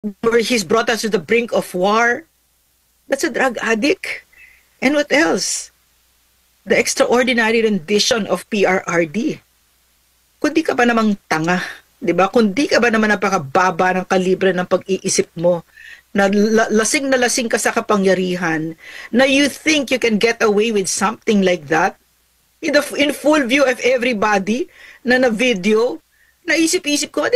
where he's brought us to the brink of war. That's a drug addict. And what else? The extraordinary rendition of PRRD. Kundi ka ba namang tanga, 'di ba? Kundi ka ba naman napakababa ng kalibre ng pag-iisip mo, na lasing ka sa kapangyarihan, na you think you can get away with something like that in full view of everybody na video. Naisip-isip ko,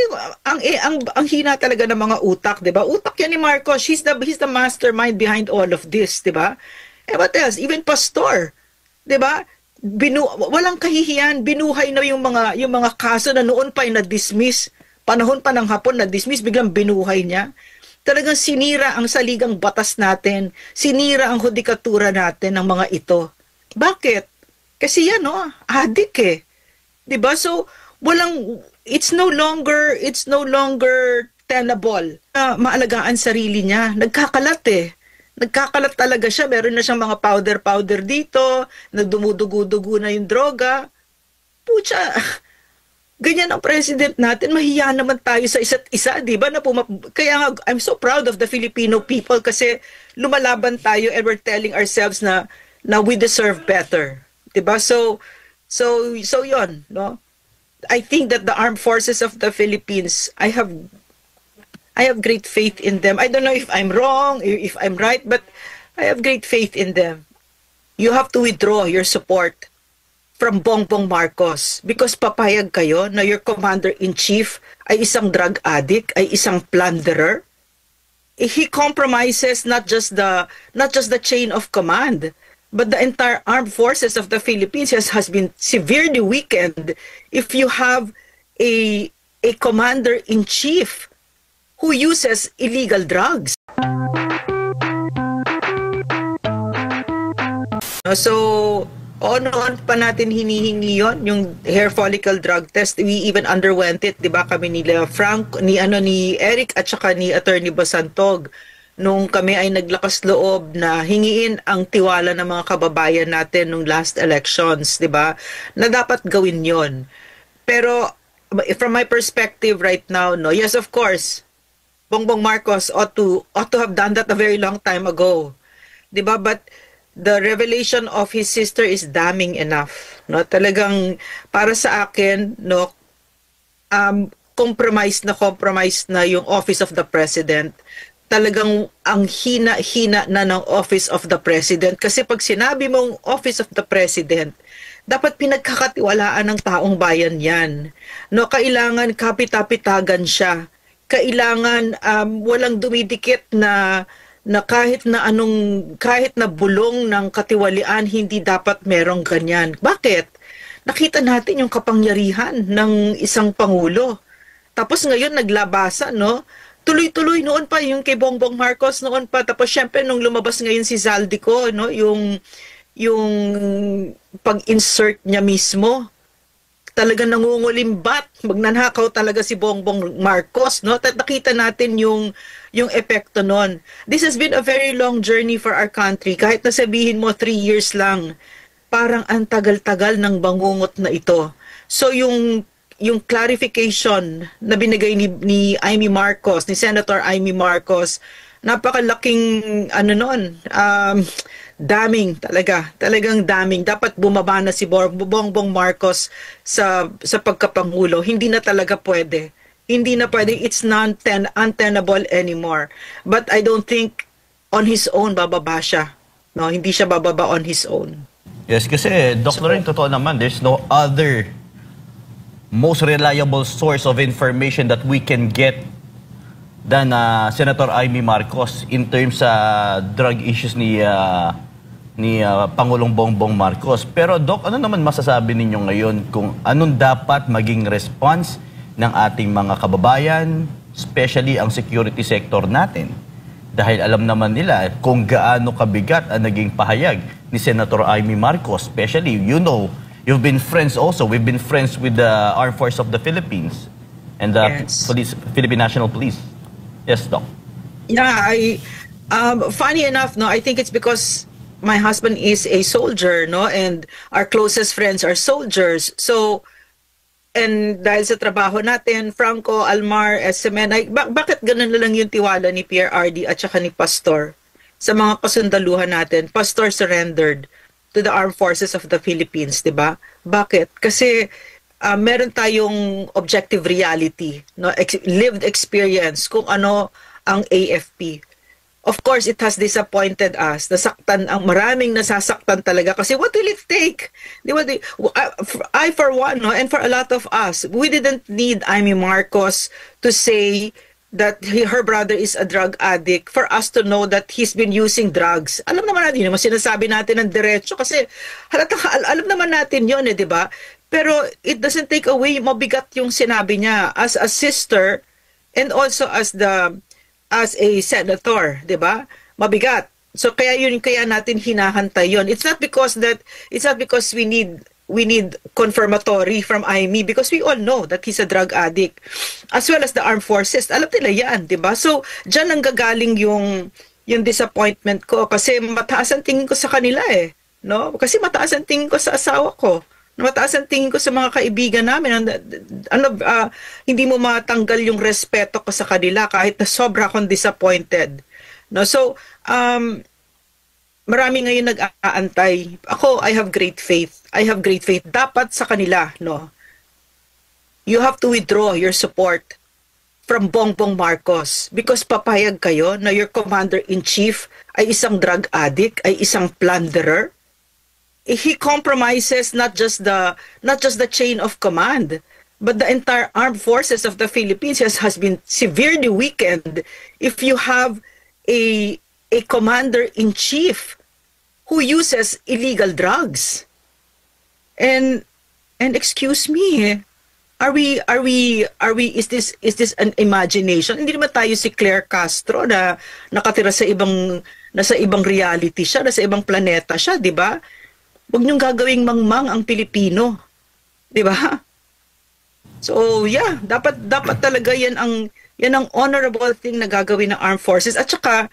ang hina talaga ng mga utak, 'di ba? Utak 'yan ni Marcos. He's the mastermind behind all of this, 'di ba? Eh, what else? Even pastor, 'di ba? Walang kahihiyan, binuhay na yung mga kaso na noon pa ay na-dismiss, panahon pa ng Hapon na-dismiss, biglang binuhay niya. Talagang sinira ang saligang batas natin, sinira ang hudikatura natin ng mga ito. Bakit? Kasi yan, no, adik eh. 'Di ba? So, it's no longer tenable na maalagaan sarili niya. Nagkakalat eh. Nagkakalat talaga siya. Meron na siyang mga powder dito, na dumudugo-dugo na yung droga. Pucha, ganyan ang president natin. Mahiya naman tayo sa isa't isa, di ba? Kaya nga, I'm so proud of the Filipino people kasi lumalaban tayo and we're telling ourselves na we deserve better. Di ba? So yon, no? I think that the armed forces of the Philippines, I have great faith in them. I don't know if I'm wrong, if I'm right, but I have great faith in them. You have to withdraw your support from Bongbong Marcos because papayag kayo na your commander-in-chief ay isang drug addict, ay isang plunderer. He compromises not just the chain of command, but the entire armed forces of the Philippines has been severely weakened if you have a commander-in-chief who uses illegal drugs. So, noon pa natin hinihingi yon, yung hair follicle drug test. We even underwent it, 'di ba? Kami ni Frank, ni Eric at saka ni Attorney Basantog nung kami ay naglakas loob na hingiin ang tiwala ng mga kababayan natin nung last elections, 'di ba? Na dapat gawin yon. Pero from my perspective right now, no, yes, of course, Bongbong Marcos ought to have done that a very long time ago. 'Di ba? But the revelation of his sister is damning enough, no? Talagang para sa akin, no, compromise na yung office of the president. Talagang ang hina na ng office of the president kasi pag sinabi mong office of the president, dapat pinagkakatiwalaan ng taong bayan 'yan. No, kailangan kapit-kapitagan siya. Kailangan walang dumidikit na kahit na bulong ng katiwalian, hindi dapat merong ganyan. Bakit? Nakita natin yung kapangyarihan ng isang pangulo. Tapos ngayon naglabasan, no? Tuloy-tuloy noon pa yung kay Bongbong Marcos noon pa. Tapos syempre nung lumabas ngayon si Zaldico, no, yung pag-insert niya mismo, talagang nangungulimbat, magnanakaw talaga si Bongbong Marcos, no? Nakita natin yung epekto nun. This has been a very long journey for our country. Kahit na sabihin mo 3 years lang, parang ang tagal-tagal ng bangungot na ito. So yung clarification na binigay ni Amy Marcos, ni Senator Amy Marcos, napakalaking daming talagang daming. Dapat bumaba na si Bongbong Marcos sa pagkapangulo. Hindi na talaga pwede. Hindi na pwede. It's untenable anymore. But I don't think on his own bababa siya. No, hindi siya bababa on his own. Yes, kasi Dr. Ring, totoo naman, there's no other most reliable source of information that we can get than Senator Amy Marcos in terms sa drug issues ni Pangulong Bongbong Marcos. Pero Doc, ano naman masasabi ninyo ngayon kung anong dapat maging response ng ating mga kababayan, especially ang security sector natin? Dahil alam naman nila kung gaano kabigat ang naging pahayag ni Senator Amy Marcos. Especially, you know, you've been friends also. We've been friends with the Armed Force of the Philippines and the Philippine National Police. Yes, Doc. Yeah, funny enough, no, I think it's because my husband is a soldier, no, and our closest friends are soldiers. So and dahil sa trabaho natin, Franco, Almar, SMN, bakit ganun na lang yung tiwala ni PRRD at saka ni Pastor sa mga kasundaluhan natin? Pastor surrendered to the Armed Forces of the Philippines, di ba? Bakit? Kasi meron tayong objective reality, no? Lived experience kung ano ang AFP. Of course, it has disappointed us. Nasaktan, ang maraming nasasaktan talaga kasi what will it take? Di ba, I for one, no, and for a lot of us, we didn't need Amy Marcos to say that her brother is a drug addict for us to know that he's been using drugs. Alam naman natin, yun naman sinasabi natin ng diretso kasi alam naman natin yun, di ba? Pero it doesn't take away, mabigat yung sinabi niya as a sister and also as a senator, 'di ba? Mabigat. So kaya natin hinahantay 'yon. It's not because we need confirmatory from IME because we all know that he's a drug addict as well as the armed forces. Alam nila 'yan, 'di ba? So diyan ang gagaling yung disappointment ko kasi mataas ang tingin ko sa kanila no? Kasi mataas ang tingin ko sa asawa ko. Mataas ang tingin ko sa mga kaibigan namin. Hindi mo matanggal yung respeto ko sa kanila kahit na sobra akong disappointed. No? So, marami ngayon nag-aantay. Ako, I have great faith. I have great faith. Dapat sa kanila, no? You have to withdraw your support from Bongbong Marcos because papayag kayo na your commander-in-chief ay isang drug addict, ay isang plunderer. He compromises not just the chain of command, but the entire armed forces of the Philippines has been severely weakened if you have a commander-in-chief who uses illegal drugs. And excuse me, is this an imagination? Hindi naman tayo si Claire Castro na nakatira sa ibang reality siya, nasa ibang planeta siya, di ba? Huwag niyong gagawing mangmang ang Pilipino. 'Di ba? So, yeah, dapat talaga yan ang honorable thing na gagawin ng armed forces. At saka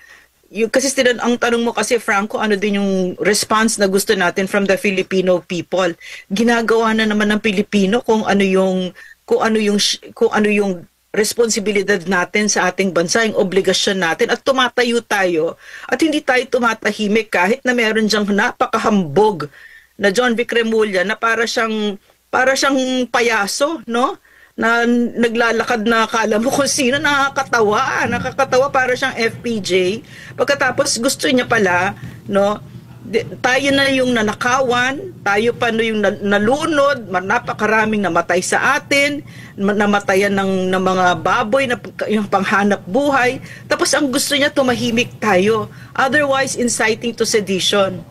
kasi ang tanong mo kasi Franco, ano din yung response na gusto natin from the Filipino people? Ginagawa na naman ng Pilipino kung ano yung responsibilidad natin sa ating bansa, yung obligasyon natin, at tumatayo tayo at hindi tayo tumatahimik kahit na meron diyang napakahambog na John Vic Remulla na para siyang payaso, no? Na naglalakad na akala mo kung sino, nakakatawa para siyang FPJ. Pagkatapos gusto niya pala, no? Tayo na yung nanakawan, tayo pa no yung nalunod, napakaraming namatay sa atin, namatayan ng mga baboy na yung panghanap buhay. Tapos ang gusto niya tumahimik tayo, otherwise inciting to sedition.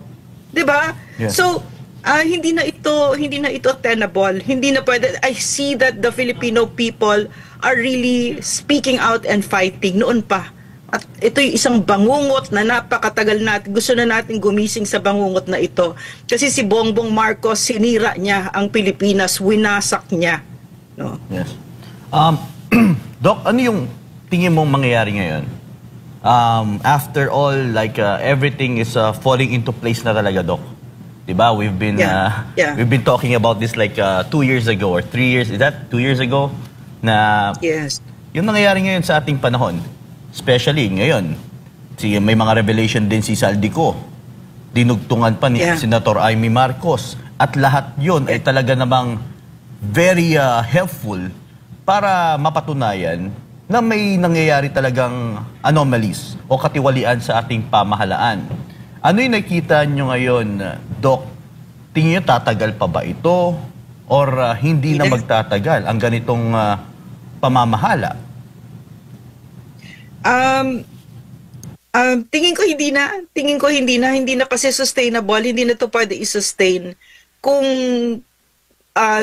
'Di ba? Yeah. So hindi na ito tenable. Hindi na pwede. I see that the Filipino people are really speaking out and fighting noon pa. At ito yung isang bangungot na napakatagal natin. Gusto na natin gumising sa bangungot na ito. Kasi si Bongbong Marcos, sinira niya ang Pilipinas, winasak niya. No? Yes. Doc, ano yung tingin mong mangyayari ngayon? After all, everything is falling into place na talaga, Doc. Diba? We've been talking about this 2 years ago or 3 years. Is that 2 years ago? Na yes. Yung nangyayari ngayon sa ating panahon, especially ngayon, may mga revelation din si Saldico. Dinugtungan pa ni Senator Amy Marcos. At lahat yun ay talaga namang very helpful para mapatunayan na may nangyayari talagang anomalies o katiwalian sa ating pamahalaan. Ano yung nakita nyo ngayon, Doc? Tingin nyo tatagal pa ba ito? Or hindi na magtatagal ang ganitong pamamahala? Tingin ko hindi na kasi sustainable, hindi na to pwede i-sustain kung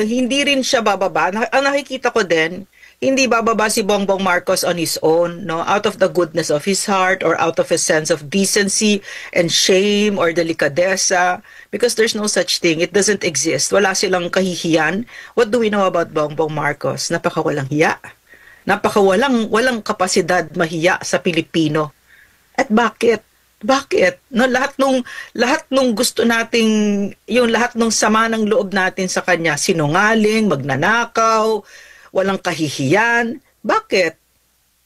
hindi rin siya bababa. Ang nakikita ko din, hindi bababa si Bongbong Marcos on his own, no, out of the goodness of his heart or out of a sense of decency and shame or delicadeza, because there's no such thing. It doesn't exist. Wala silang kahihiyan. What do we know about Bongbong Marcos? Napakawalang hiya. Walang kapasidad mahiya sa Pilipino. At bakit? Bakit? No, lahat nung gusto nating yung lahat nung sama ng loob natin sa kanya, sinungaling, magnanakaw, walang kahihiyan. Bakit?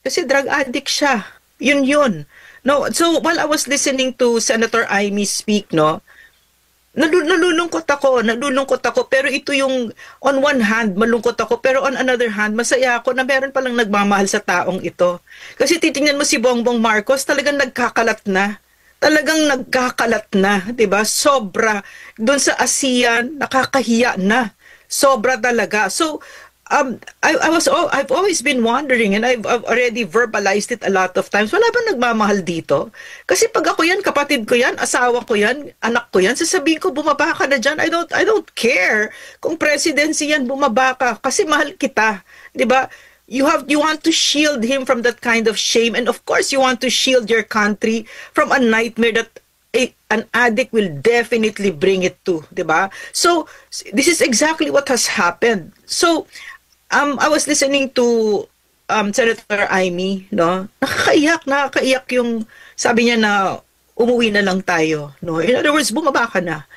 Kasi drug addict siya. Yun. No, so while I was listening to Senator Amy speak, no, nalulungkot ako, pero ito yung, on one hand, malungkot ako, pero on another hand, masaya ako na meron palang nagmamahal sa taong ito. Kasi titingnan mo si Bongbong Marcos, talagang nagkakalat na. Talagang nagkakalat na, 'di ba? Sobra. Doon sa ASEAN, nakakahiya na. Sobra talaga. So, I've always been wondering, and I've already verbalized it a lot of times, wala ba nagmamahal dito? Kasi pag ako yan, kapatid ko yan, asawa ko yan, anak ko yan, sasabihin ko, bumaba ka na dyan. I don't care kung presidency yan, bumaba ka. Kasi mahal kita. 'Di ba? You want to shield him from that kind of shame, and of course you want to shield your country from a nightmare that an addict will definitely bring it to, 'di ba? So this is exactly what has happened. So I was listening to Senator Amy, no? Nakakaiyak yung sabi niya na umuwi na lang tayo, no? In other words, bumaba ka na.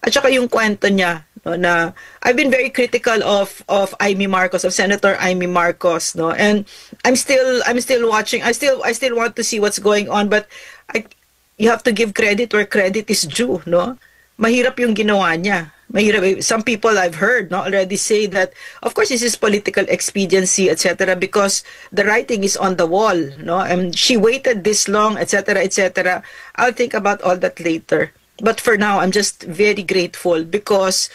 At saka yung kwento niya, no, na I've been very critical of Amy Marcos, of Senator Amy Marcos, no, and I'm still watching. I still want to see what's going on, but you have to give credit where credit is due, no. Mahirap yung ginawa niya. Mahirap. Some people I've heard, no, already say that of course this is political expediency, etc., because the writing is on the wall, no, and she waited this long, etc., etc. I'll think about all that later. But for now, I'm just very grateful because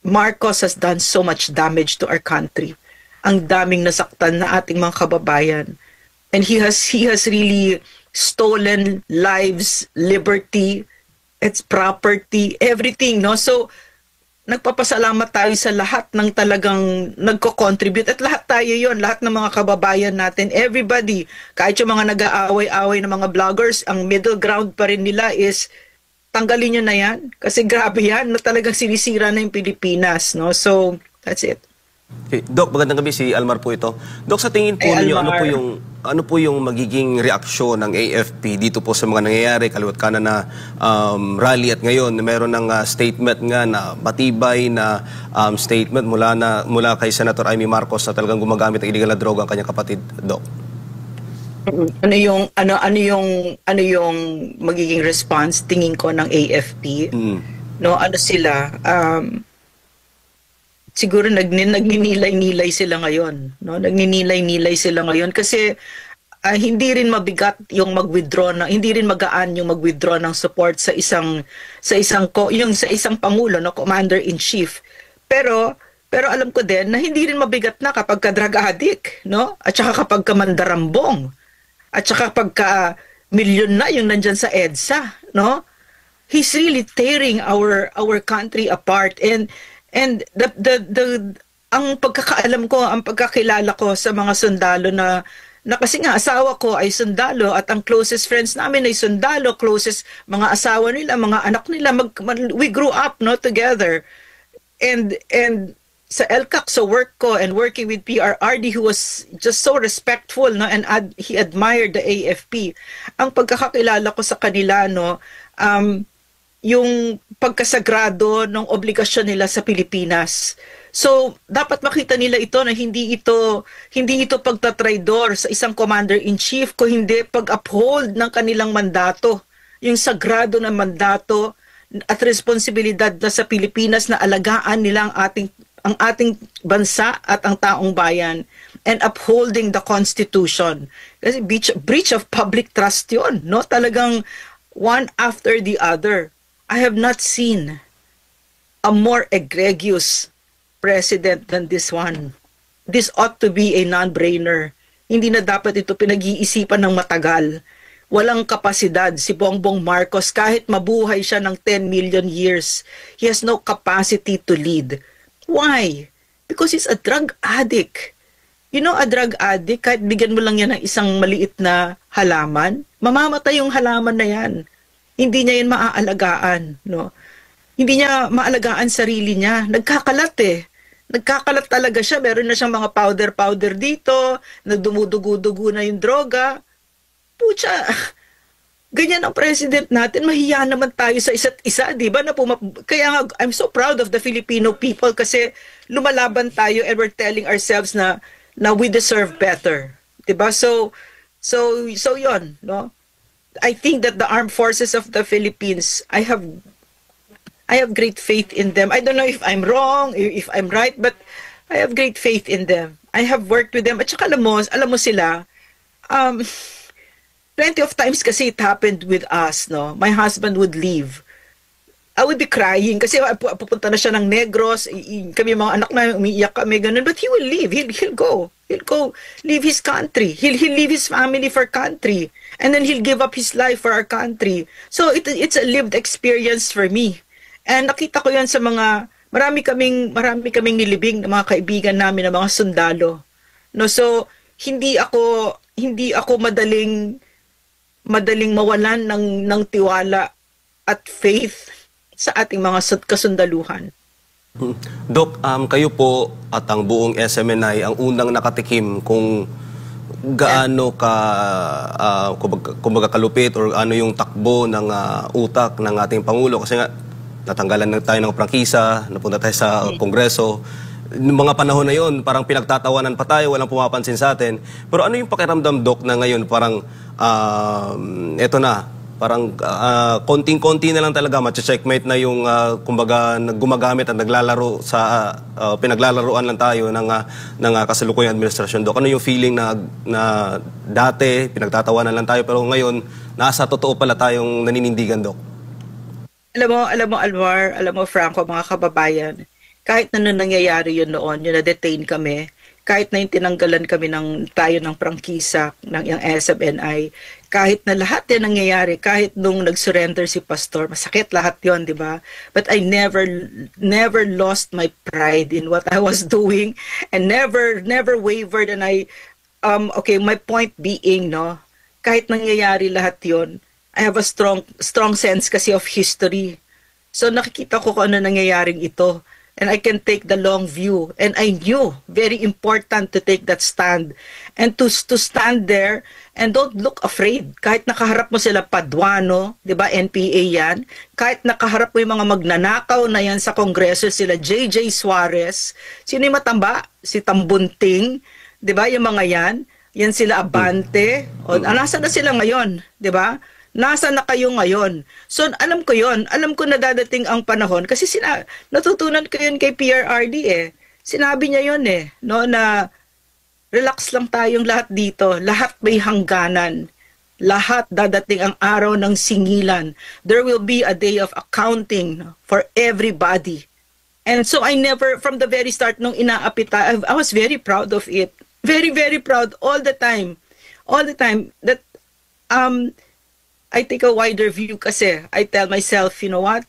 Marcos has done so much damage to our country. Ang daming nasaktan na ating mga kababayan. And he has really stolen lives, liberty, its property, everything, no? So, nagpapasalamat tayo sa lahat ng talagang nagko-contribute, at lahat tayo yon, lahat ng mga kababayan natin, everybody, kahit yung mga nag-aaway-away ng mga vloggers, ang middle ground pa rin nila is tanggalin nyo na yan, kasi grabe yan, na talagang sinisira na yung Pilipinas, no? So, that's it. Okay. Doc, magandang gabi, si Almar po ito. Doc, sa tingin po ninyo, ano po yung magiging reaksyon ng AFP dito po sa mga nangyayari, kaliwat kanan na rally, at ngayon meron ng statement nga na matibay na statement mula kay Senator Amy Marcos na talagang gumagamit ng illegal na droga ang kanyang kapatid, Doc? Ano yung magiging response tingin ko ng AFP? No, ano sila? Siguro nagninilay-nilay sila ngayon, no? Nagninilay-nilay sila ngayon kasi hindi rin mabigat yung hindi rin magaan yung mag-withdraw ng support sa isang pangulo, no, commander in chief. Pero alam ko din na hindi rin mabigat na kapag ka drug addict, no? At saka kapag ka mandarambong. At saka kapag ka milyon na yung nandyan sa EDSA, no? He's really tearing our country apart, and ang pagkakaalam ko, ang pagkakilala ko sa mga sundalo na kasi nga asawa ko ay sundalo at ang closest friends namin ay sundalo, closest mga asawa nila, mga anak nila, we grew up, no, together. And sa LCAC, sa work ko and working with PRRD, who was just so respectful, no, and he admired the AFP. Ang pagkakakilala ko sa kanila, no, yung pagkasagrado ng obligasyon nila sa Pilipinas. So, dapat makita nila ito na hindi ito pagtatraidor sa isang commander-in-chief, kung hindi pag-uphold ng kanilang mandato, yung sagrado na mandato at responsibilidad na sa Pilipinas na alagaan nila ang ating bansa at ang taong bayan, and upholding the Constitution. Kasi breach of public trust yun, no? Talagang one after the other. I have not seen a more egregious president than this one. This ought to be a non-brainer. Hindi na dapat ito pinag-iisipan ng matagal. Walang kapasidad si Bongbong Marcos kahit mabuhay siya ng 10 million years. He has no capacity to lead. Why? Because he's a drug addict. You know, a drug addict, kahit bigyan mo lang yan ng isang maliit na halaman, mamamatay yung halaman na yan. Hindi niya yan maaalagaan, no? Hindi niya maalagaan sarili niya. Nagkakalat eh. Nagkakalat talaga siya. Meron na siyang mga powder dito, na dumudugo-dugo na yung droga. Pucha, ganyan ang president natin, mahiya naman tayo sa isa't isa, di ba? Kaya nga, I'm so proud of the Filipino people kasi lumalaban tayo and we're telling ourselves na we deserve better. Di ba? So yon, no? I think that the armed forces of the Philippines, I have great faith in them. I don't know if I'm wrong, if I'm right, but I have great faith in them. I have worked with them. At saka alam mo sila, plenty of times kasi it happened with us, no? My husband would leave. I would be crying kasi pupunta na siya ng Negros, kami mga anak na umiiyak kami, ganun. But he will leave. He'll go. He'll go leave his country. He'll leave his family for country. And then he'll give up his life for our country. So it's a lived experience for me. And nakita ko yan sa marami kaming nilibing ng mga kaibigan namin ng mga sundalo. No, so hindi ako madaling mawalan ng tiwala at faith sa ating mga kasundaluhan. Doc, kayo po at ang buong SMNI ang unang nakatikim kung gaano kumbaga kalupit or ano yung takbo ng utak ng ating Pangulo. Kasi nga, natanggalan na tayo ng prangkisa, napunta tayo sa Kongreso. Noong mga panahon na yun, parang pinagtatawanan pa tayo, walang pumapansin sa atin. Pero ano yung pakiramdam, Doc, na ngayon parang eto na, parang konting-konti na lang talaga, matcha-checkmate na yung kumbaga gumagamit at naglalaro sa pinaglalaroan lang tayo ng kasalukuyang administrasyon. Doc, ano yung feeling na dati pinagtatawanan lang tayo pero ngayon nasa totoo pala tayong naninindigan, Doc? Alam mo Alvar, alam mo Franco, mga kababayan, kahit na nangyayari yun noon, yung na-detain kami, kahit na yung tinanggalan kami tayo ng prangkisa ng yung SMNI, kahit na lahat yan nangyayari, kahit nung nag-surrender si Pastor, masakit lahat yon, di ba? But I never lost my pride in what I was doing and never wavered. And okay, my point being, no, kahit nangyayari lahat yon, I have a strong sense kasi of history. So nakikita ko kung ano nangyayaring ito. And I can take the long view. And I knew, very important to take that stand. And to stand there and don't look afraid. Kahit nakaharap mo sila Paduano, di ba, NPA yan. Kahit nakaharap mo yung mga magnanakaw na yan sa Kongreso, sila J.J. Suarez. Sino yung matamba? Si Tambunting, di ba, yung mga yan. Yan sila Abante. O, nasa na sila ngayon, di ba? Nasa na kayo ngayon? So, alam ko yon. Alam ko na dadating ang panahon kasi natutunan ko yun kay PRRD eh. Sinabi niya yon eh, no, na relax lang tayong lahat dito. Lahat may hangganan. Lahat dadating ang araw ng singilan. There will be a day of accounting for everybody. And so I never, from the very start nung inaapit, I was very proud of it. Very, very proud all the time. All the time that I take a wider view kasi I tell myself, you know what?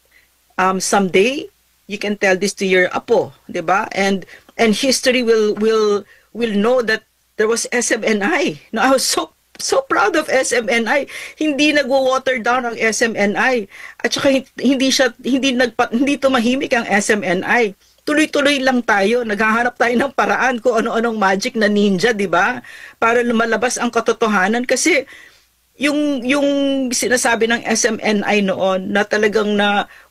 Someday you can tell this to your apo, 'di ba? And history will know that there was SMNI. No, I was so proud of SMNI. Hindi nagwo-water down ang SMNI. At saka hindi tumahimik ang SMNI. Tuloy-tuloy lang tayo, naghahanap tayo ng paraan kung ano-anong magic na ninja, 'di ba? Para lumalabas ang katotohanan kasi yung sinasabi ng SMNI noon na talagang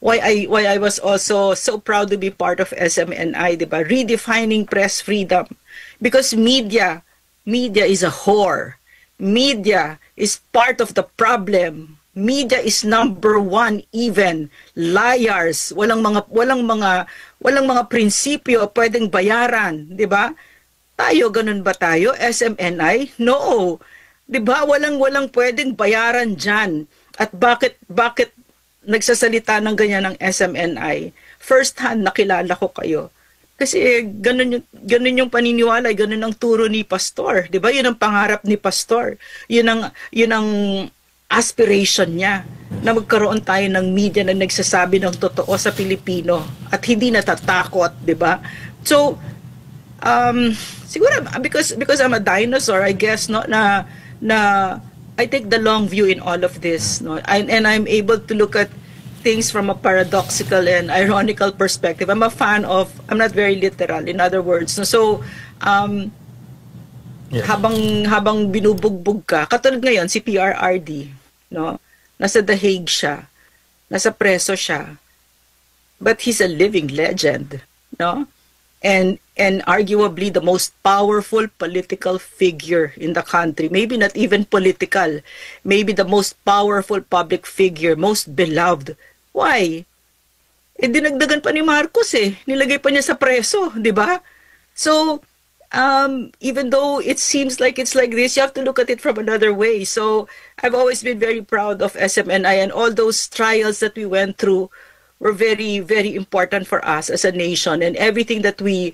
why I was also so proud to be part of SMNI, 'di ba? Redefining press freedom. Because media is a whore. Media is part of the problem. Media is number one even. Liars, walang mga prinsipyo pwedeng bayaran, 'di ba? Tayo ganun ba tayo? SMNI? No. 'Di ba? Walang pwedeng bayaran diyan. At bakit nagsasalita ng ganyan ng SMNI? First hand nakilala ko kayo. Kasi ganun yung paniniwala, ganun ang turo ni Pastor, 'di ba? 'Yun ang pangarap ni Pastor. 'Yun ang aspiration niya na magkaroon tayo ng media na nagsasabi ng totoo sa Pilipino at hindi natatakot, 'di ba? So siguro because I'm a dinosaur, I guess, no, na I take the long view in all of this, no, and I'm able to look at things from a paradoxical and ironical perspective. I'm not very literal, in other words. So habang binubugbog ka, katulad ngayon si PRRD, no, nasa The Hague siya, nasa preso siya, but he's a living legend, no? And arguably the most powerful political figure in the country, maybe not even political, maybe the most powerful public figure, most beloved. Why? Eh, dinagdagan pa ni Marcos eh. Nilagay pa niya sa preso, di ba? So, even though it seems like it's like this, you have to look at it from another way. So, I've always been very proud of SMNI, and all those trials that we went through were very, very important for us as a nation, and everything that we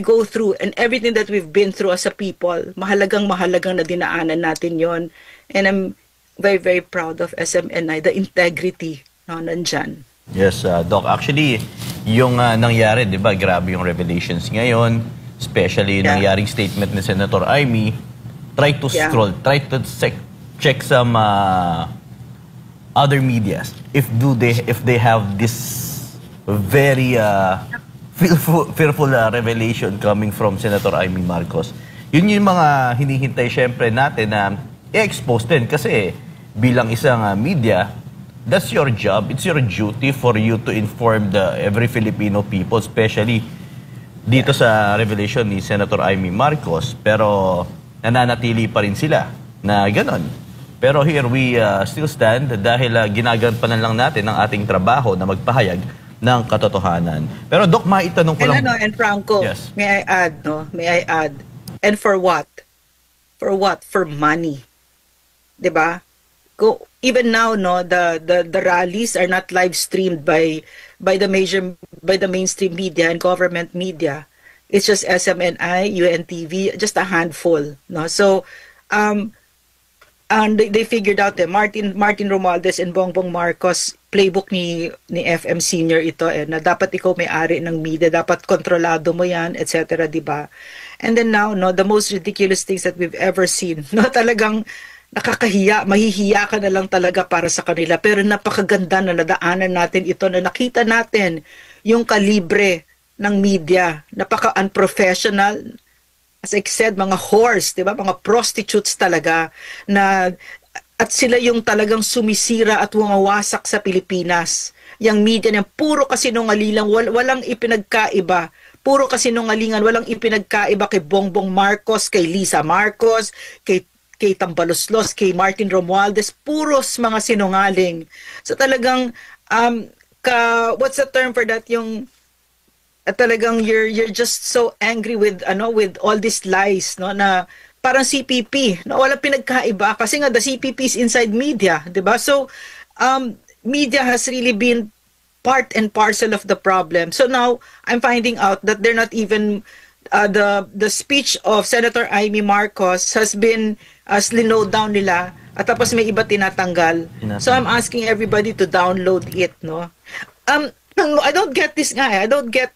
go through and everything that we've been through as a people, mahalagang na dinaanan natin yon. And I'm very, very proud of SMNI, the integrity no, nandyan. Yes, Doc. Actually, yung nangyari, di ba, grabe yung revelations ngayon, especially yung nangyaring statement ni Senator Amy. Try to scroll, try to check some other medias if they have this very fearful revelation coming from Senator Amy Marcos. Yun yung mga hinihintay syempre natin na i-expose din kasi bilang isang media, that's your job, it's your duty for you to inform every Filipino people, especially dito sa revelation ni Senator Amy Marcos, pero nananatili pa rin sila na ganon. Pero here we still stand dahil ginagampanan lang natin ang ating trabaho na magpahayag ng katotohanan. Pero Doc, maitanong ko lang. And Franco, yes. May I add, and for what? For what? For money. 'Di ba? Even now, no, the rallies are not live streamed by the mainstream media and government media. It's just SMNI, UNTV, just a handful, no. So and they figured out Martin Romualdez and Bongbong Marcos playbook ni FM Senior ito na dapat ikaw may-ari ng media, dapat kontrolado mo yan, etc., di ba? And then now, no, the most ridiculous things that we've ever seen, no, talagang nakakahiya, mahihiya ka na lang talaga para sa kanila, pero napakaganda na nadaanan natin ito, na nakita natin yung kalibre ng media, napaka-unprofessional. As I said, mga whores, di ba? Mga prostitutes talaga, na at sila yung talagang sumisira at wawasak sa Pilipinas. Yung media niya, puro kasinungalingan, walang ipinagkaiba. Puro kasinungalingan, walang ipinagkaiba kay Bongbong Marcos, kay Lisa Marcos, kay Tambaloslos, kay Martin Romualdez, puros mga sinungaling. So talagang, what's the term for that? Yung talagang you're just so angry with all these lies, no, na parang CPP, no, wala pinagkaiba kasi nga the CPP is inside media, 'di ba? So media has really been part and parcel of the problem. So now I'm finding out that they're not even the speech of Senator Amy Marcos has been slowed down nila, at tapos may iba tinatanggal. So I'm asking everybody to download it, no. I don't get this guy. I don't get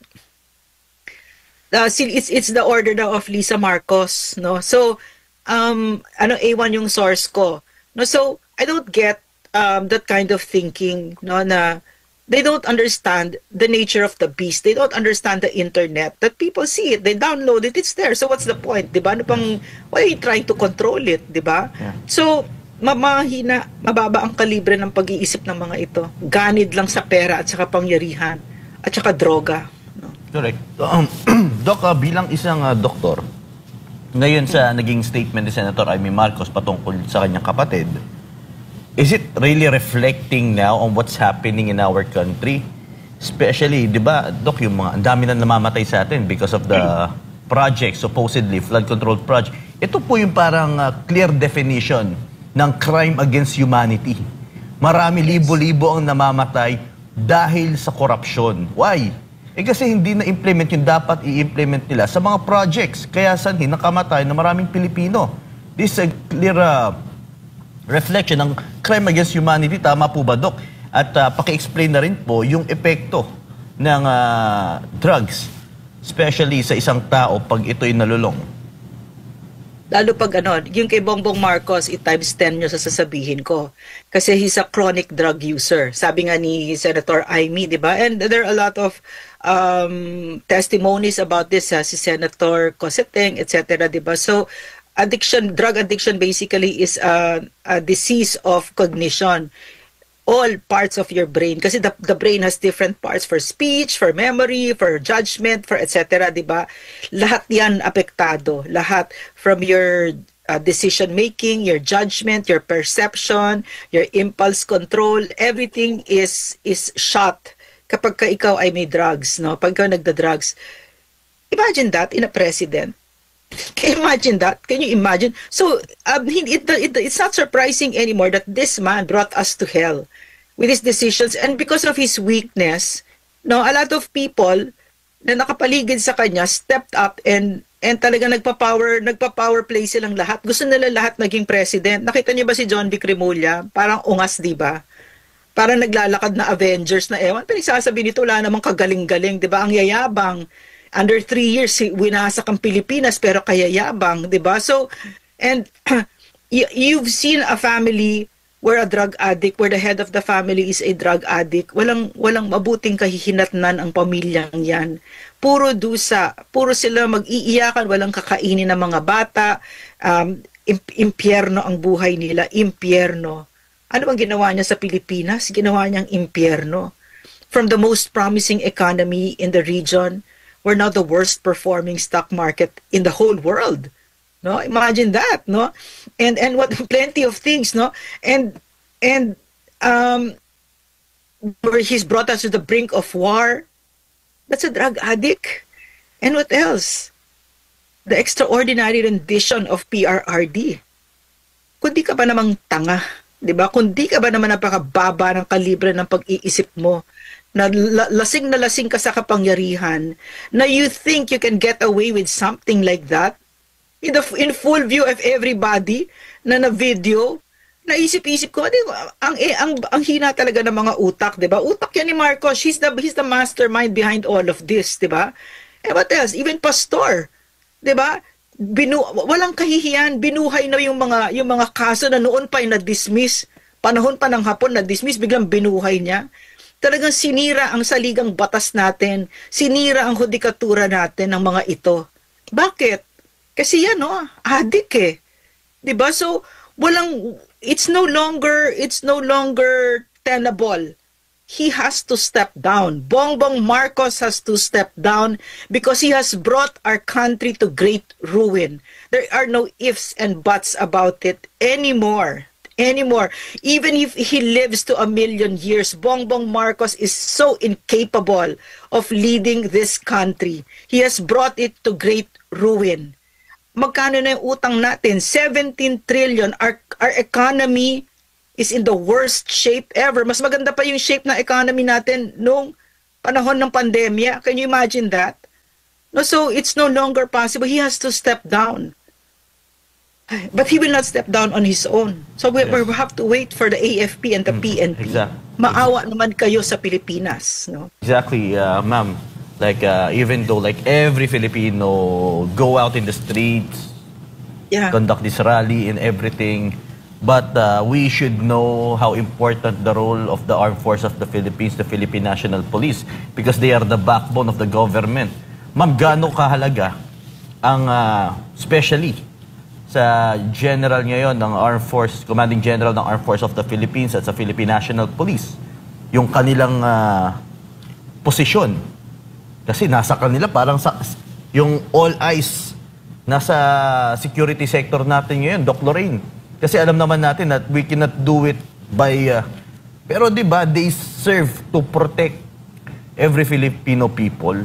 it's the order now of Lisa Marcos, no. So A1 yung source ko, no. So I don't get that kind of thinking, no, na they don't understand the nature of the beast. They don't understand the internet, that people see it, they download it, it's there. So what's the point, 'di ba? Ano pang, why are you trying to control it, 'di ba? Yeah. So mababa ang kalibre ng pag-iisip ng mga ito. Ganid lang sa pera at saka pangyarihan at saka droga. No? Correct. Doc, bilang isang doktor, ngayon sa naging statement ni Senator Amy Marcos patungkol sa kanyang kapatid, is it really reflecting now on what's happening in our country? Especially, di ba, Doc, yung mga, ang dami na namamatay sa atin because of the project, supposedly, flood control project. Ito po yung parang clear definition ng crime against humanity. Marami, libo-libo ang namamatay dahil sa korupsyon. Why? Kasi hindi na-implement yung dapat i-implement nila sa mga projects. Kaya sanhin nakamatay na maraming Pilipino. This is a clear reflection ng crime against humanity. Tama po ba, Doc? At paki-explain na rin po yung epekto ng drugs, especially sa isang tao pag ito'y nalulong. Lalo pag yung kay Bongbong Marcos, times 10 nyo sa sasabihin ko. Kasi he's a chronic drug user. Sabi nga ni Senator Amy, di ba? And there are a lot of testimonies about this, si Senator Coseteng, etc., di ba? So, drug addiction basically is a disease of cognition. all parts of your brain. Kasi the brain has different parts for speech, for memory, for judgment, for etc. Diba? Lahat yan apektado. Lahat from your decision making, your judgment, your perception, your impulse control, everything is shot kapag ka ikaw ay may drugs, no? Pag ikaw nagda-drugs. Imagine that in a president. Can you imagine that? Can you imagine? So, it's not surprising anymore that this man brought us to hell with his decisions, and because of his weakness, no, a lot of people na nakapaligid sa kanya stepped up and talaga nagpa-power play silang lahat. Gusto nila lahat maging president. Nakita niyo ba si John Vic Remulla? Parang ungas, di ba? Parang naglalakad na Avengers na ewan. Pinagsasabi nito, wala namang kagaling-galing, di ba? Ang yayabang. Under 3 years, winasak ang Pilipinas, pero kayayabang, di ba? So, and you've seen a family where a drug addict, where the head of the family is a drug addict. Walang mabuting kahihinatnan ang pamilyang yan. Puro dusa, puro sila mag-iiyakan, walang kakainin ng mga bata, impyerno ang buhay nila, impyerno. Ano bang ginawa niya sa Pilipinas? Ginawa niyang impyerno. From the most promising economy in the region, we're now the worst performing stock market in the whole world. No, imagine that, no? And what plenty of things, no? And where he's brought us to the brink of war. That's a drug addict. And what else? The extraordinary rendition of PRRD. Kundi ka ba namang tanga, 'di ba? Kundi ka ba naman napakababa ng kalibre ng pag-iisip mo? Na lasing ka sa kapangyarihan, na you think you can get away with something like that in full view of everybody na video, naisip-isip ko, ang hina talaga ng mga utak, 'di ba? Utak yan ni Marcos, he's the mastermind behind all of this, 'di ba? And what else? Even pastor, 'di ba? Walang kahihiyan, binuhay na yung mga kaso na noon pa ay na-dismiss, panahon pa ng Hapon na-dismiss, biglang binuhay niya. Talagang sinira ang saligang batas natin, sinira ang hudikatura natin ng mga ito. Bakit? Kasi yan, no, adik eh. 'Di ba? So, it's no longer tenable. He has to step down. Bongbong Marcos has to step down because he has brought our country to great ruin. There are no ifs and buts about it anymore. Even if he lives to 1,000,000 years, Bongbong Marcos is so incapable of leading this country. He has brought it to great ruin. Magkano na yung utang natin? 17 trillion. Our economy is in the worst shape ever. Mas maganda pa yung shape ng economy natin nung panahon ng pandemya. Can you imagine that? No, so it's no longer possible. He has to step down. But he will not step down on his own. So we have to wait for the AFP and the PNP. Exactly. Maawa naman kayo sa Pilipinas, no? Exactly, ma'am. Like even though like every Filipino go out in the streets, conduct this rally and everything, but we should know how important the role of the armed force of the Philippines, the Philippine National Police, because they are the backbone of the government. Ma'am, gaano kahalaga ang especially sa general ngayon ng Armed Force, Commanding General ng Armed Force of the Philippines at sa Philippine National Police, yung kanilang posisyon. Kasi nasa kanila parang yung all eyes nasa security sector natin ngayon, Doc Lorraine. Kasi alam naman natin that we cannot do it by pero 'di ba, they serve to protect every Filipino people.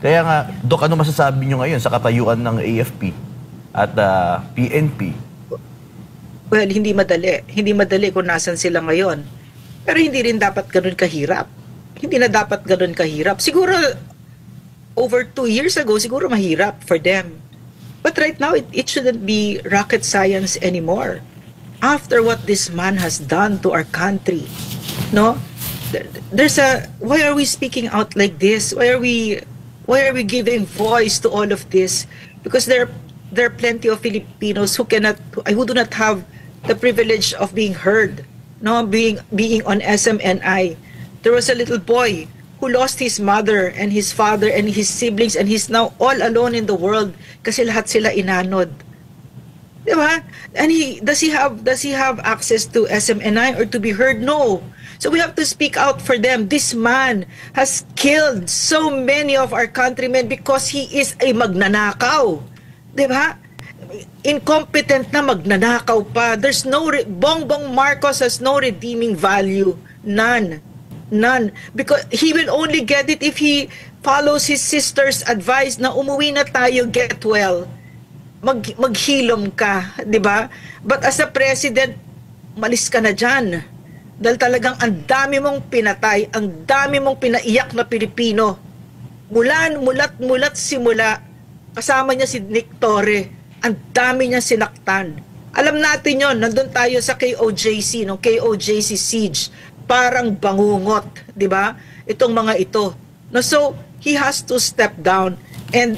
Kaya nga, Doc, ano masasabi nyo ngayon sa katayuan ng AFP at PNP? Well, hindi madali. Hindi madali kung nasan sila ngayon. Pero hindi rin dapat ganun kahirap. Hindi na dapat ganun kahirap. Siguro, over 2 years ago, siguro mahirap for them. But right now, it shouldn't be rocket science anymore. After what this man has done to our country, no? Why are we speaking out like this? Why are we giving voice to all of this? Because there are plenty of Filipinos who do not have the privilege of being heard, no, being on SMNI. There was a little boy who lost his mother and his father and his siblings, and he's now all alone in the world kasi lahat sila inanod. Di ba? And does he have access to SMNI or to be heard? No. So we have to speak out for them. This man has killed so many of our countrymen because he is a magnanakaw. Di ba? Incompetent na magnanakaw pa. There's no Bongbong Marcos has no redeeming value. None. Because he will only get it if he follows his sister's advice na umuwi na tayo, get well. Maghilom ka, di ba? But as a president, malis ka na dyan. Dahil talagang ang dami mong pinatay, ang dami mong pinaiyak na Pilipino. Mulat simula, kasama niya si Nick Torre, ang dami niya sinaktan. Alam natin yon, nandun tayo sa KOJC, no? KOJC siege, parang bangungot, di ba? Itong mga ito. No, so, he has to step down and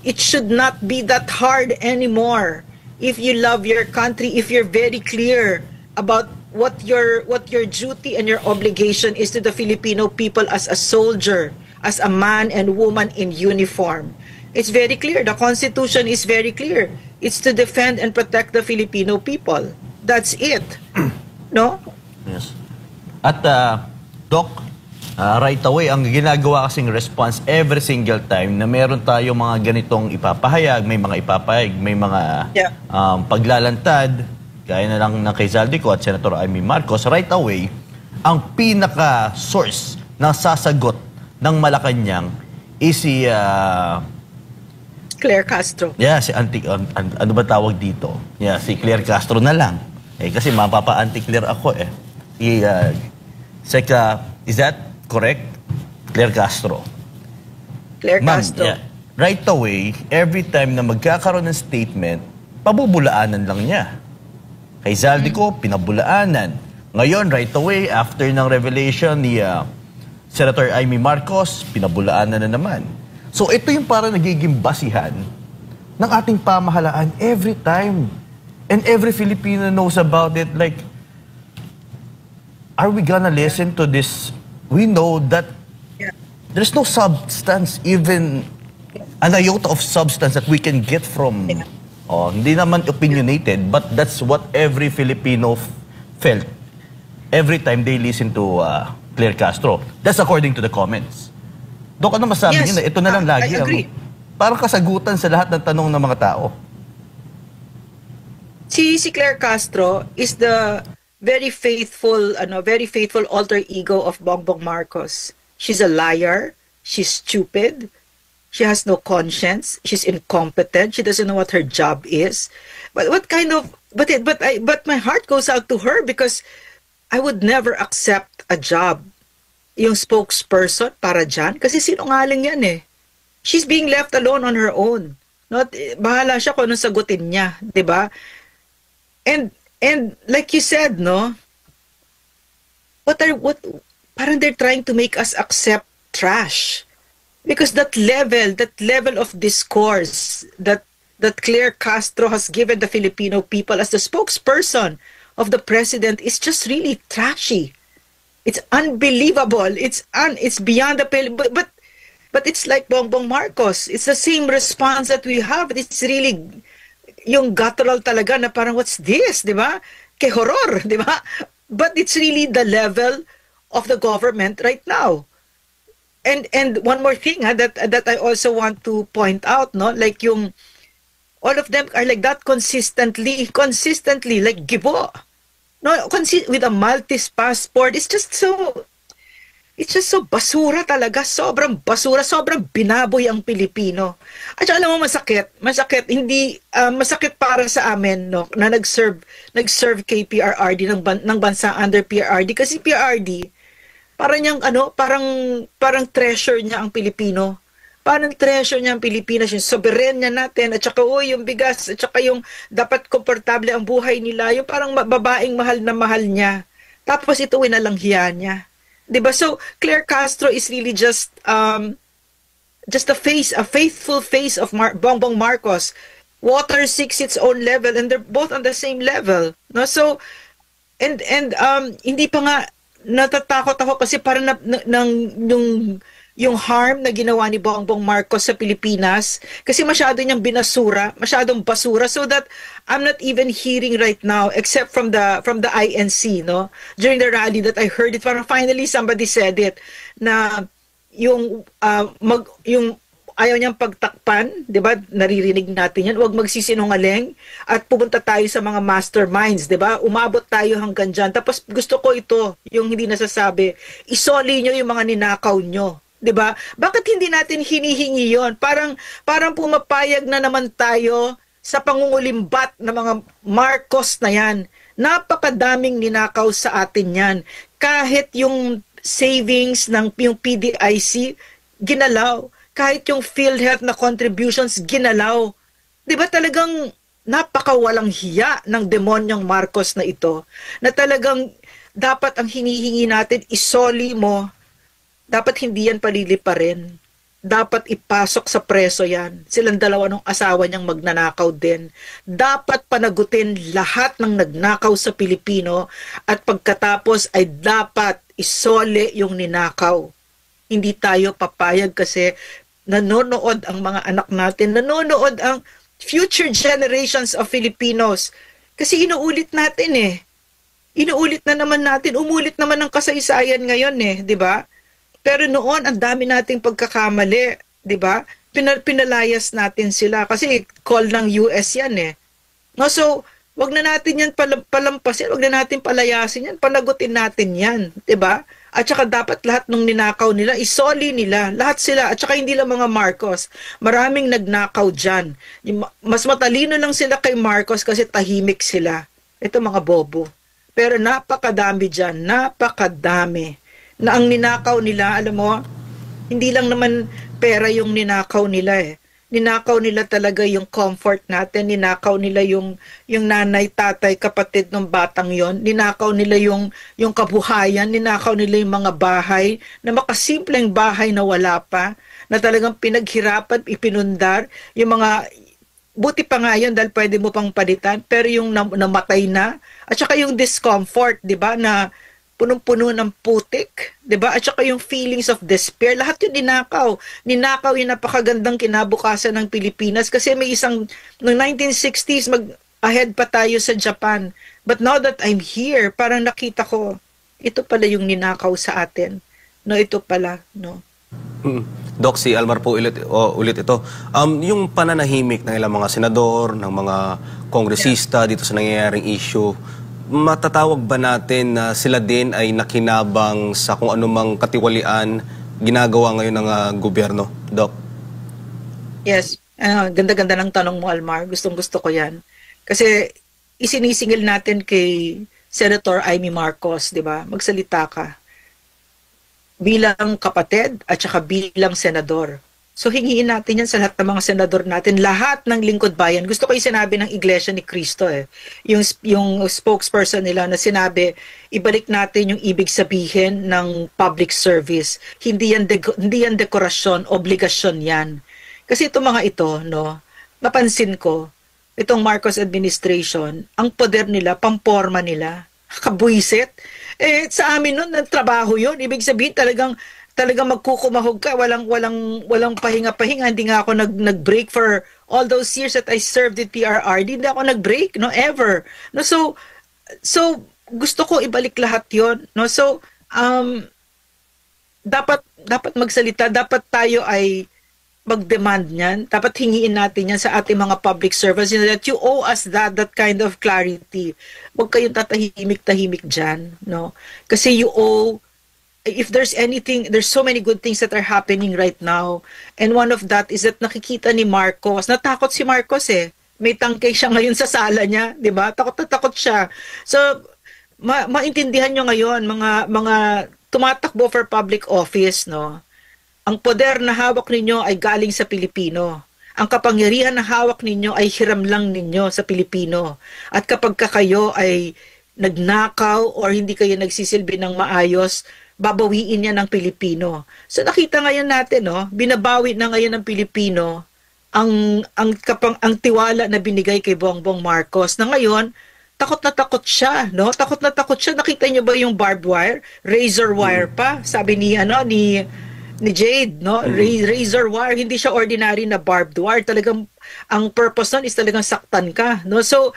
it should not be that hard anymore. If you love your country, if you're very clear about what your duty and your obligation is to the Filipino people as a soldier, as a man and woman in uniform. It's very clear. The Constitution is very clear. It's to defend and protect the Filipino people. That's it. No? Yes. At, Doc, right away, ang ginagawa kasing response every single time na meron tayo mga ganitong ipapahayag, may mga ipapahayag, may mga paglalantad, gaya na lang ng kay Zaldico at Senator Amy Marcos, right away, ang pinaka-source ng sasagot ng Malacanang is si Claire Castro. Yeah, si ano ba tawag dito? Yeah, si Claire Castro na lang. Eh kasi mapapa-anti-Claire ako eh. Is that correct? Claire Castro. Claire Castro. Yeah, right away, every time na magkakaroon ng statement, pabubulaanan lang niya. Kay Zaldico, pinabulaanan. Ngayon, right away, after ng revelation ni Senator Amy Marcos, pinabulaanan na naman. So ito yung parang nagiging basihan ng ating pamahalaan every time. And every Filipino knows about it. Like, are we gonna listen to this? We know that there's no substance, even an iota of substance that we can get from, hindi naman opinionated, but that's what every Filipino felt every time they listen to Claire Castro. That's according to the comments. Dok, ano masabi niyo na ito na lang lagi I agree. Parang kasagutan sa lahat ng tanong ng mga tao? Si Claire Castro is the very faithful alter ego of Bongbong Marcos. She's a liar, she's stupid, she has no conscience, she's incompetent, she doesn't know what her job is. But my heart goes out to her because I would never accept a job yung spokesperson para dyan kasi sinungaling yan eh. She's being left alone on her own. No, bahala siya kung anong sagutin niya, 'di ba? And like you said, no, parang they're trying to make us accept trash. Because that level of discourse that Claire Castro has given the Filipino people as the spokesperson of the president is just really trashy. It's unbelievable. It's beyond the pale. But it's like Bongbong Marcos. It's the same response that we have. It's really yung guttural talaga na parang what's this, di ba? Ke horror, di ba? But it's really the level of the government right now. And one more thing that I also want to point out, no, like yung all of them are like that consistently like gibo. No, with a Maltese passport, it's just so basura talaga, sobrang basura, sobrang binaboy ang Pilipino. At alam mo, masakit, hindi, masakit para sa amin, no, na nag-serve kay PRRD ng bansa under PRRD, kasi PRRD, parang treasure niya ang Pilipino. Parang treasure niya ang Pilipinas, yung soberenya natin, at saka yung bigas, at saka yung dapat komportable ang buhay nila, yung parang babaeng mahal na mahal niya. Tapos ito winalanghiya niya. Diba? So, Claire Castro is really just a faithful face of Bongbong Marcos. Water seeks its own level and they're both on the same level. No? So, and hindi pa nga natatakot ako kasi parang nung yung harm na ginawa ni Bongbong Marcos sa Pilipinas kasi masyado niyang binasura, masyadong basura so that I'm not even hearing right now except from the INC, no? During the rally that I heard it, parang finally somebody said it na yung yung ayaw niyang pagtakpan, 'di ba? Naririnig natin 'yan. Huwag magsisinungaling at pupunta tayo sa mga masterminds, 'di ba? Umabot tayo hanggang diyan. Tapos gusto ko ito, yung hindi nasasabi, isoli niyo yung mga ninakaw niyo. 'Di ba? Bakit hindi natin hinihingi 'yon? Parang pumapayag na naman tayo sa pangungulimbat ng mga Marcos na 'yan. Napakadaming ninakaw sa atin 'yan. Kahit yung savings ng yung PDIC ginalaw, kahit yung PhilHealth na contributions ginalaw. 'Di ba talagang napakawalang hiya ng demonyong Marcos na ito na talagang dapat ang hinihingi natin isoli mo. Dapat hindi yan paliliparin. Dapat ipasok sa preso yan. Silang dalawa ng asawa niyang magnanakaw din. Dapat panagutin lahat ng nagnakaw sa Pilipino at pagkatapos ay dapat isole yung ninakaw. Hindi tayo papayag kasi nanonood ang mga anak natin, nanonood ang future generations of Filipinos. Kasi inuulit natin Inuulit na naman natin, umulit naman ang kasaysayan ngayon di ba? Pero noon, ang dami nating pagkakamali, di ba? Pinalayas natin sila kasi call ng US yan No, so, wag na natin yan palampasin, wag na natin palayasin yan, panagutin natin yan, di ba? At saka dapat lahat ng ninakaw nila, isoli nila, lahat sila, at saka hindi lang mga Marcos. Maraming nagnakaw dyan. Mas matalino lang sila kay Marcos kasi tahimik sila. Ito mga bobo. Pero napakadami dyan, napakadami. Na ang ninakaw nila, alam mo, hindi lang naman pera yung ninakaw nila Ninakaw nila talaga yung comfort natin, ninakaw nila yung nanay, tatay, kapatid ng batang yon, ninakaw nila yung kabuhayan, ninakaw nila yung mga bahay, na makasimpleng bahay na wala pa, na talagang pinaghirapan, ipinundar, yung mga, buti pa nga yun dahil pwede mo pang palitan, pero yung namatay na, at saka yung discomfort, di ba, na punong-puno ng putik, 'di ba? At saka yung feelings of despair, lahat yun ninakaw. Ninakaw yung napakagandang kinabukasan ng Pilipinas kasi may isang noong 1960s ahead pa tayo sa Japan. But now that I'm here, parang nakita ko ito pala yung ninakaw sa atin. No, ito pala, no. Doc, si Almar po ulit ito. Yung pananahimik ng ilang mga senador, ng mga kongresista dito sa nangyayaring issue, matatawag ba natin na sila din ay nakinabang sa kung anumang katiwalian ginagawa ngayon ng gobyerno, Doc? Yes. Ganda-ganda ng tanong mo, Almar. Gustong-gusto ko yan. Kasi isinisingil natin kay Senator Amy Marcos, di ba? Magsalita ka. Bilang kapatid at saka bilang senador. So hingiin natin yan sa lahat ng mga senador natin, lahat ng lingkod bayan. Gusto ko yung sinabi ng Iglesia ni Cristo yung spokesperson nila na sinabi, ibalik natin yung ibig sabihin ng public service. Hindi yan dekorasyon, obligasyon yan. Kasi itong mga ito, no, napansin ko, itong Marcos administration, ang poder nila, pamporma nila, kabuisit. Sa amin nun, trabaho yun. Ibig sabihin talagang magkukumahog ka, walang pahinga-pahinga. Hindi nga ako nag-break for all those years that I served at PRRD. Hindi ako nag-break, no, ever. No, so gusto ko ibalik lahat 'yon, no. So dapat magsalita, dapat tayo ay mag-demand niyan. Dapat hingiin natin yan sa ating mga public servants, you know, that you owe us that kind of clarity. Huwag kayong tatahimik-tahimik dyan, no. Kasi you owe, if there's anything, there's so many good things that are happening right now. And one of that is that nakikita ni Marcos, natakot si Marcos May tangkay siya ngayon sa sala niya, di ba? Takot na takot siya. So, maintindihan nyo ngayon, mga tumatakbo for public office, no? Ang poder na hawak ninyo ay galing sa Pilipino. Ang kapangyarihan na hawak ninyo ay hiram lang ninyo sa Pilipino. At kapag kayo ay nagnakaw or hindi kayo nagsisilbi ng maayos, babawiin yan ng Pilipino. So nakita ngayon natin, no, binabawi na ngayon ng Pilipino ang tiwala na binigay kay Bongbong Marcos. Na ngayon, takot na takot siya, no? Takot na takot siya. Nakita niyo ba yung barbed wire, razor wire pa? Sabi ni ni Jade, no? Razor wire, hindi siya ordinary na barbed wire. Talagang ang purpose nun is talagang saktan ka, no? So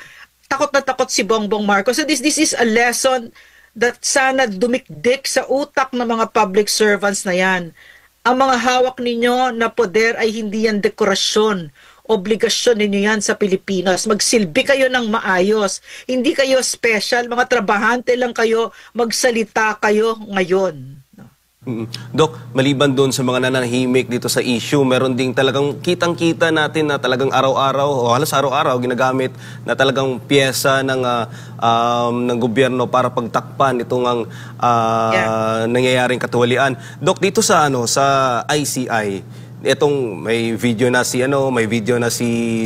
takot na takot si Bongbong Marcos. So this is a lesson that sana dumikdik sa utak ng mga public servants na yan. Ang mga hawak ninyo na poder ay hindi yan dekorasyon. Obligasyon ninyo yan sa Pilipinas. Magsilbi kayo ng maayos. Hindi kayo special. Mga trabahante lang kayo. Magsalita kayo ngayon. Dok, maliban doon sa mga nananahimik dito sa issue, meron ding talagang kitang-kita natin na talagang araw-araw o halos araw-araw ginagamit na talagang piyesa ng gobyerno para pagtakpan itong ang nangyayaring katuwalian. Dok, dito sa ICI, itong may video na si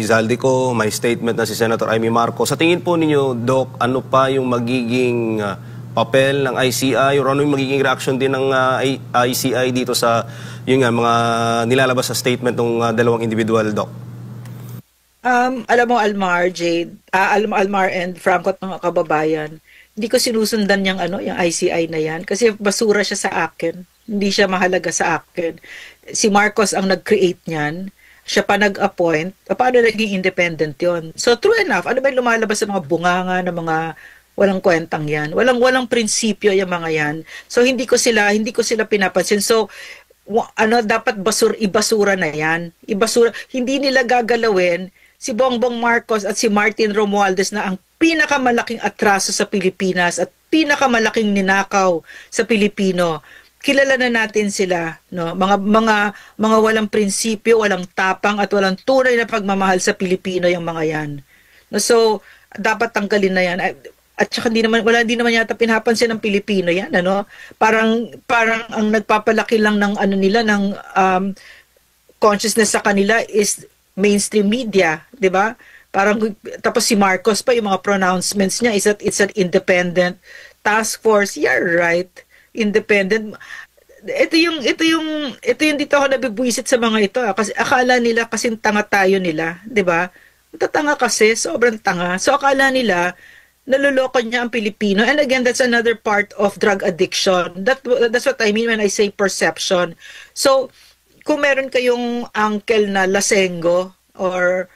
Zaldico, may statement na si Senator Amy Marcos. Sa tingin po ninyo, Dok, ano pa yung magiging papel ng ICI o ano yung magiging reaction din ng ICI dito sa mga nilalabas sa statement ng dalawang individual, Doc? Alam mo, Almar, Jade, Almar and Franco at mga kababayan, hindi ko sinusundan yung ICI na yan kasi basura siya sa akin. Hindi siya mahalaga sa akin. Si Marcos ang nag-create niyan. Siya pa nag-appoint. Paano naging independent yon? So true enough, ano ba yung lumalabas sa mga bunganga ng mga walang kwentang yan. Walang prinsipyo yung mga yan. So hindi ko sila pinapansin. So dapat ibasura na yan. Ibasura, hindi nila gagalawin si Bongbong Marcos at si Martin Romualdez na ang pinakamalaking atraso sa Pilipinas at pinakamalaking ninakaw sa Pilipino. Kilala na natin sila, no? Mga walang prinsipyo, walang tapang at walang tunay na pagmamahal sa Pilipino yung mga yan. No, so dapat tanggalin na yan. At saka hindi naman yata pinapansin ng Pilipino yan, ano? Parang ang nagpapalaki lang ng nila ng consciousness sa kanila is mainstream media, 'di ba? Parang tapos si Marcos pa yung mga pronouncements niya is that it's an independent task force. Yeah, right. Independent. Ito yung dito ako nabibwisit sa mga ito kasi akala nila kasing tanga tayo nila, 'di ba? Tatanga kasi, sobrang tanga. So akala nila naluloko niya ang Pilipino. And again, that's another part of drug addiction. That's what I mean when I say perception. So, kung meron kayong uncle na lasengo or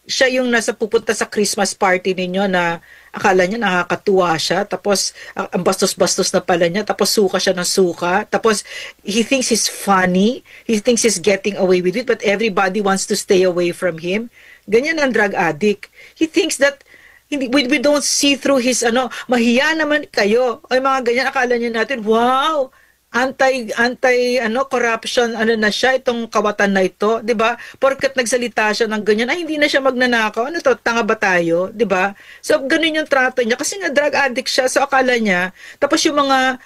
siya yung pupunta sa Christmas party ninyo na akala niya nakakatuwa siya, tapos ang bastos-bastos na pala niya, tapos suka siya ng suka, tapos he thinks he's funny, he thinks he's getting away with it, but everybody wants to stay away from him. Ganyan ang drug addict. He thinks that we don't see through his mahiya naman kayo. Ay mga ganyan, akala niyo natin, wow, anti corruption na siya itong kawatan na ito, 'di ba? Porket nagsalita siya ng ganyan, ay hindi na siya magnanakaw. Ano to, tanga ba tayo, 'di ba? So ganun yung trato niya kasi nga drug addict siya, so akala niya. Tapos yung mga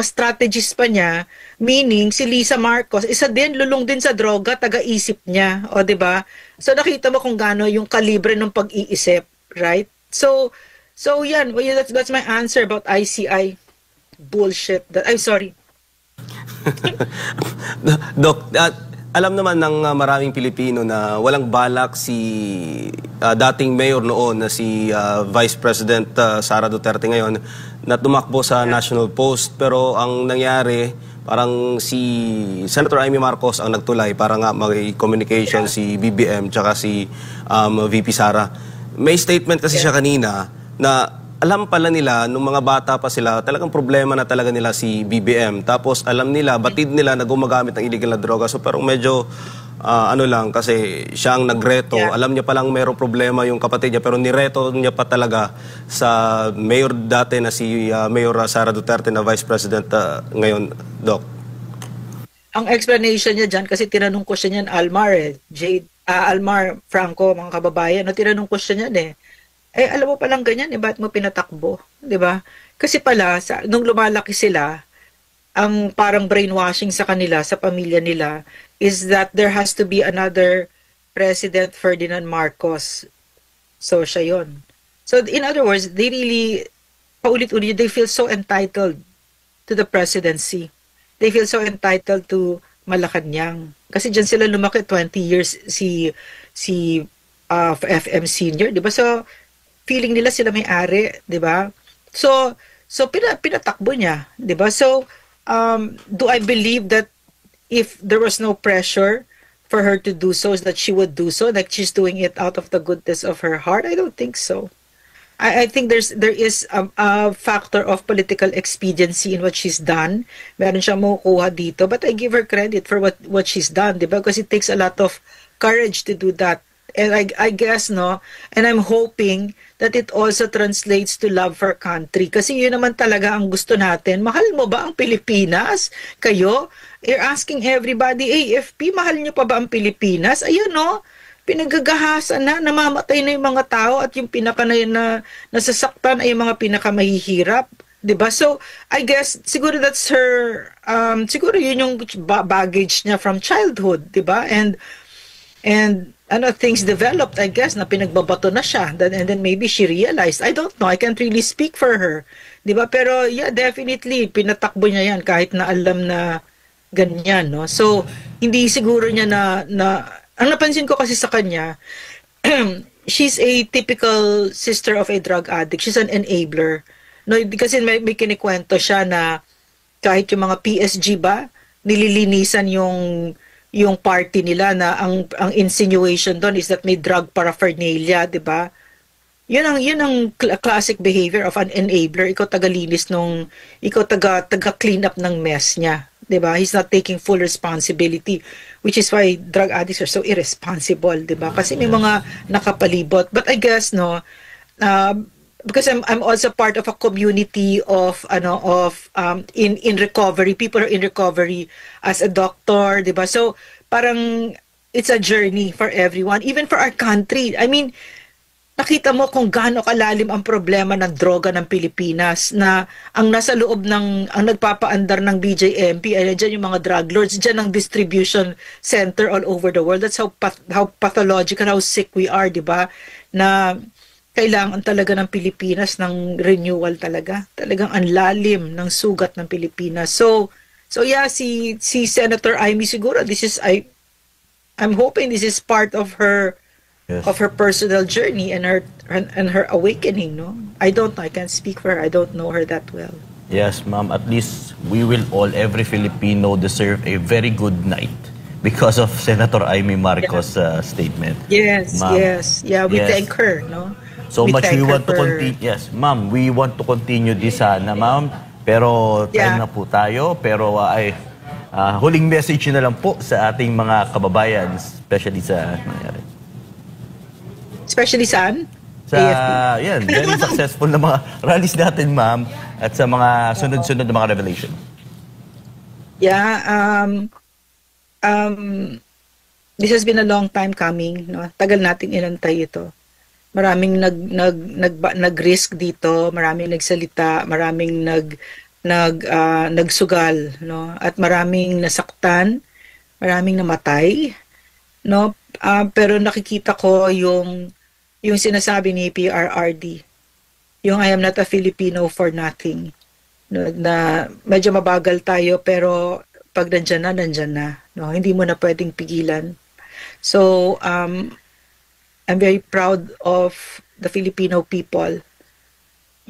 strategies pa niya, meaning si Lisa Marcos, isa din lulong din sa droga, taga-isip niya, o 'di ba? So nakita mo kung gaano yung kalibre ng pag-iisip, right? So yan, that's my answer about ICI. Bullshit. I'm sorry. Doc, alam naman ng maraming Pilipino na walang balak si dating mayor noon na si Vice President Sara Duterte ngayon na tumakbo sa National Post. Pero ang nangyari, parang si Senator Amy Marcos ang nagtulay para nga mag-communication si BBM tsaka si VP Sara. May statement kasi siya kanina na alam pala nila, nung mga bata pa sila, talagang problema na talaga nila si BBM. Tapos alam nila, batid nila na gumagamit ng illegal na droga. So parang medyo, kasi siya ang nagreto. Yeah. Alam niya palang mayroong problema yung kapatid niya, pero nireto niya pa talaga sa mayor dati na si Mayor Sara Duterte na Vice President ngayon, Doc. Ang explanation niya dyan, kasi tinanong ko siya niyan, Almar, Almar, Franco, mga kababayan, tinanong ko siya niyan alam mo palang ganyan, bakit mo pinatakbo? 'Di ba? Kasi pala, nung lumalaki sila, ang parang brainwashing sa kanila, sa pamilya nila, is that there has to be another President Ferdinand Marcos. So, siya yun. So, in other words, they really, paulit-ulit, they feel so entitled to the presidency. They feel so entitled to Malacanang. Kasi dyan sila lumaki 20 years si FM Senior, 'di ba? So, feeling nila sila may-ari, 'di ba? So pinatakbo niya, 'di ba? So do I believe that if there was no pressure for her to do so, is that she would do so, like she's doing it out of the goodness of her heart? I don't think so. I think there is a factor of political expediency in what she's done. Meron siyang makukuha dito, but I give her credit for what she's done, di ba? Because it takes a lot of courage to do that. And I guess, no, and I'm hoping that it also translates to love for country. Kasi yun naman talaga ang gusto natin. Mahal mo ba ang Pilipinas? Kayo? You're asking everybody, AFP, mahal nyo pa ba ang Pilipinas? Ayun, no? Pinagagahasan na, namamatay na yung mga tao at yung pinaka na nasasaktan ay yung mga pinakamahihirap. 'Di ba? So, I guess, siguro that's her, siguro yun yung baggage niya from childhood, 'di ba? And things developed, I guess, na pinagbabato na siya. And then maybe she realized. I don't know. I can't really speak for her. Di ba? Pero yeah, definitely, pinatakbo niya yan kahit na alam na ganyan, no? So, hindi siguro niya ang napansin ko kasi sa kanya, she's a typical sister of a drug addict. She's an enabler. No, kasi may kinikwento siya na kahit yung mga PSG ba, nililinisan yung party nila na ang insinuation doon is that may drug paraphernalia, 'di ba? Yun ang classic behavior of an enabler. Ikaw ikaw taga clean up ng mess niya, 'di ba? He's not taking full responsibility, which is why drug addicts are so irresponsible, 'di ba? Kasi may mga nakapalibot. But I guess, no, because I'm also part of a community of in recovery. People are in recovery as a doctor, 'di ba? So parang it's a journey for everyone, even for our country. I mean, nakita mo kung gaano kalalim ang problema ng droga ng Pilipinas, na ang nasa loob ang nagpapaandar ng BJMP ay diyan yung mga drug lords, diyan ang distribution center all over the world. That's how pathological, how sick we are, 'di ba? Na kailangan talaga ng Pilipinas ng renewal talaga. Talagang ang lalim ng sugat ng Pilipinas. So yeah, si Senator Amy siguro, I'm hoping this is part of her personal journey and her awakening, no? I don't know, I can't speak for her. I don't know her that well. Yes, ma'am. At least we will every Filipino deserve a very good night because of Senator Amy Marcos' statement. Yes, yes. Yeah, we thank her, no? So much we want to continue. Yes, ma'am, we want to continue this sana, ma'am. Pero time na po tayo. Pero huling message na lang po sa ating mga kababayan, especially sa nangyari. Especially saan? Sa, yan, very successful na mga rallies natin, ma'am, at sa mga sunod-sunod na mga revelation. Yeah, this has been a long time coming, no? Tagal nating inantay ito. Maraming nag-risk dito, maraming nagsalita, maraming nagsugal, no? At maraming nasaktan, maraming namatay, no? Pero nakikita ko yung sinasabi ni PRRD, yung I am not a Filipino for nothing, no? Na medyo mabagal tayo pero pag nandyan na, no? Hindi mo na pwedeng pigilan. So I'm very proud of the Filipino people.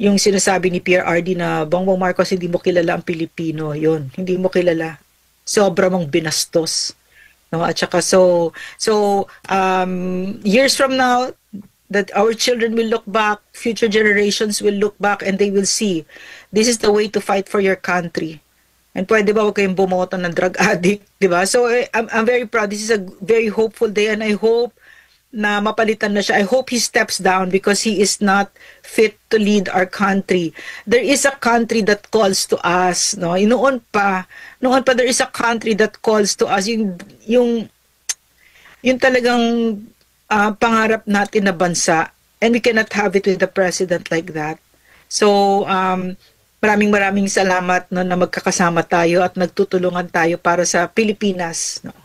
Yung sinasabi ni PRRD na Bongbong Marcos, hindi mo kilala ang Pilipino, yun, hindi mo kilala. Sobra mong binastos, no? At saka years from now, that our children will look back, future generations will look back, and they will see this is the way to fight for your country. And pwede ba huwag kayong bumoto ng drug addict, di ba? So I'm very proud. This is a very hopeful day, and I hope na mapalitan na siya. I hope he steps down because he is not fit to lead our country. There is a country that calls to us, no? Noon pa there is a country that calls to us, yung talagang pangarap natin na bansa, and we cannot have it with the president like that. So maraming salamat, no, na magkakasama tayo at nagtutulungan tayo para sa Pilipinas, no?